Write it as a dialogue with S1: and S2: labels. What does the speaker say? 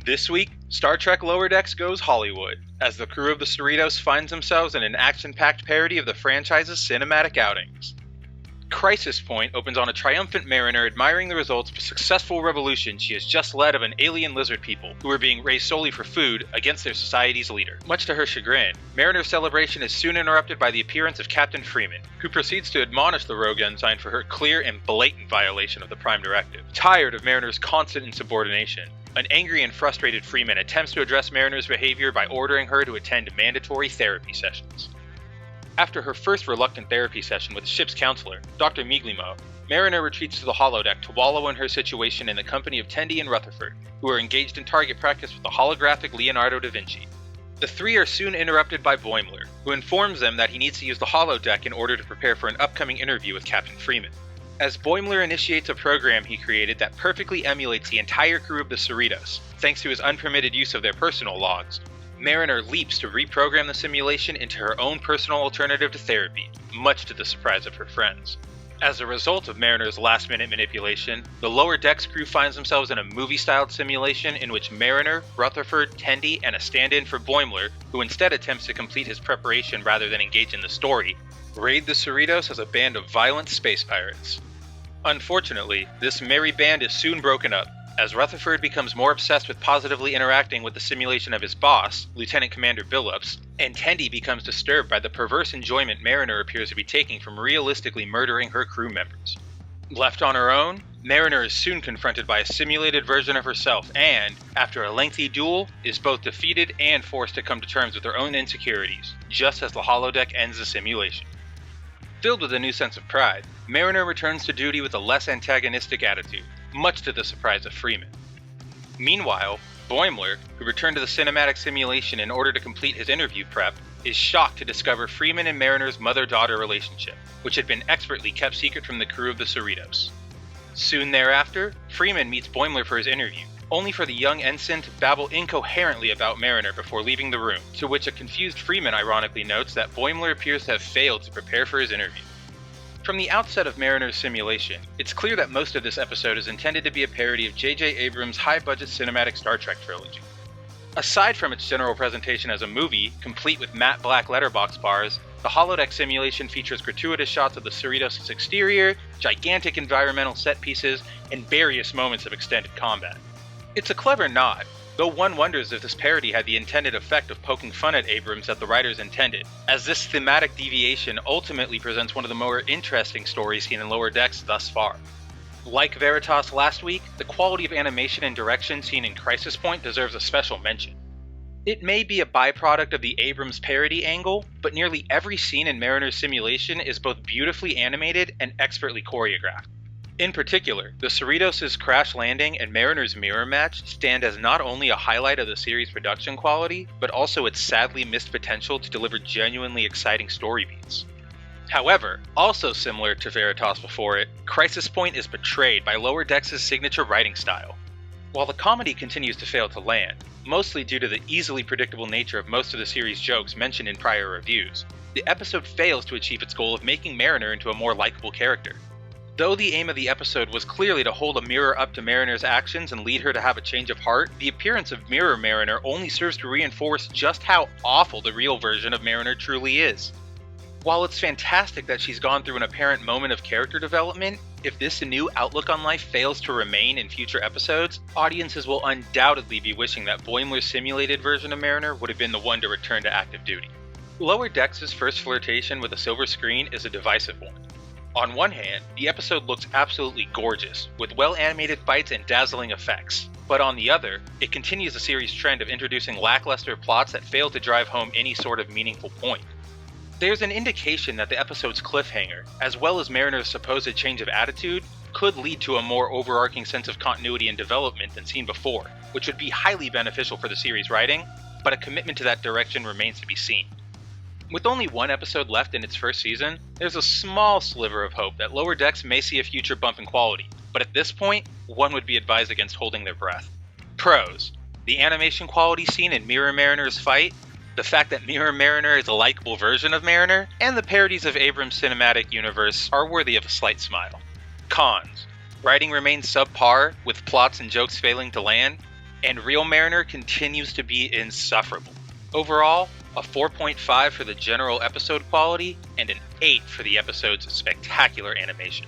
S1: This week, Star Trek Lower Decks goes Hollywood, as the crew of the Cerritos finds themselves in an action-packed parody of the franchise's cinematic outings. Crisis Point opens on a triumphant Mariner admiring the results of a successful revolution she has just led of an alien lizard people who are being raised solely for food against their society's leader. Much to her chagrin, Mariner's celebration is soon interrupted by the appearance of Captain Freeman, who proceeds to admonish the rogue ensign for her clear and blatant violation of the Prime Directive. Tired of Mariner's constant insubordination, an angry and frustrated Freeman attempts to address Mariner's behavior by ordering her to attend mandatory therapy sessions. After her first reluctant therapy session with the ship's counselor, Dr. Miglimo, Mariner retreats to the holodeck to wallow in her situation in the company of Tendi and Rutherford, who are engaged in target practice with the holographic Leonardo da Vinci. The three are soon interrupted by Boimler, who informs them that he needs to use the holodeck in order to prepare for an upcoming interview with Captain Freeman. As Boimler initiates a program he created that perfectly emulates the entire crew of the Cerritos, thanks to his unpermitted use of their personal logs, Mariner leaps to reprogram the simulation into her own personal alternative to therapy, much to the surprise of her friends. As a result of Mariner's last-minute manipulation, the Lower Decks crew finds themselves in a movie-styled simulation in which Mariner, Rutherford, Tendi, and a stand-in for Boimler, who instead attempts to complete his preparation rather than engage in the story, raid the Cerritos as a band of violent space pirates. Unfortunately, this merry band is soon broken up, as Rutherford becomes more obsessed with positively interacting with the simulation of his boss, Lieutenant Commander Billups, and Tendi becomes disturbed by the perverse enjoyment Mariner appears to be taking from realistically murdering her crew members. Left on her own, Mariner is soon confronted by a simulated version of herself and, after a lengthy duel, is both defeated and forced to come to terms with her own insecurities, just as the holodeck ends the simulation. Filled with a new sense of pride, Mariner returns to duty with a less antagonistic attitude, much to the surprise of Freeman. Meanwhile, Boimler, who returned to the cinematic simulation in order to complete his interview prep, is shocked to discover Freeman and Mariner's mother-daughter relationship, which had been expertly kept secret from the crew of the Cerritos. Soon thereafter, Freeman meets Boimler for his interview, only for the young ensign to babble incoherently about Mariner before leaving the room, to which a confused Freeman ironically notes that Boimler appears to have failed to prepare for his interview. From the outset of Mariner's simulation, it's clear that most of this episode is intended to be a parody of J.J. Abrams' high-budget cinematic Star Trek trilogy. Aside from its general presentation as a movie, complete with matte black letterbox bars, the holodeck simulation features gratuitous shots of the Cerritos' exterior, gigantic environmental set pieces, and various moments of extended combat. It's a clever nod, though one wonders if this parody had the intended effect of poking fun at Abrams that the writers intended, as this thematic deviation ultimately presents one of the more interesting stories seen in Lower Decks thus far. Like Veritas last week, the quality of animation and direction seen in Crisis Point deserves a special mention. It may be a byproduct of the Abrams parody angle, but nearly every scene in Mariner's simulation is both beautifully animated and expertly choreographed. In particular, the Cerritos' crash landing and Mariner's mirror match stand as not only a highlight of the series' production quality, but also its sadly missed potential to deliver genuinely exciting story beats. However, also similar to Veritas before it, Crisis Point is betrayed by Lower Decks' signature writing style. While the comedy continues to fail to land, mostly due to the easily predictable nature of most of the series' jokes mentioned in prior reviews, the episode fails to achieve its goal of making Mariner into a more likable character. Though the aim of the episode was clearly to hold a mirror up to Mariner's actions and lead her to have a change of heart, the appearance of Mirror Mariner only serves to reinforce just how awful the real version of Mariner truly is. While it's fantastic that she's gone through an apparent moment of character development, if this new outlook on life fails to remain in future episodes, audiences will undoubtedly be wishing that Boimler's simulated version of Mariner would have been the one to return to active duty. Lower Decks' first flirtation with a silver screen is a divisive one. On one hand, the episode looks absolutely gorgeous, with well-animated fights and dazzling effects. But on the other, it continues the series' trend of introducing lackluster plots that fail to drive home any sort of meaningful point. There's an indication that the episode's cliffhanger, as well as Mariner's supposed change of attitude, could lead to a more overarching sense of continuity and development than seen before, which would be highly beneficial for the series' writing, but a commitment to that direction remains to be seen. With only one episode left in its first season, there's a small sliver of hope that Lower Decks may see a future bump in quality, but at this point, one would be advised against holding their breath. Pros: the animation quality seen in Mirror Mariner's fight, the fact that Mirror Mariner is a likable version of Mariner, and the parodies of Abrams' cinematic universe are worthy of a slight smile. Cons: writing remains subpar, with plots and jokes failing to land. and Real Mariner continues to be insufferable. Overall, a 4.5 for the general episode quality, and an 8 for the episode's spectacular animation.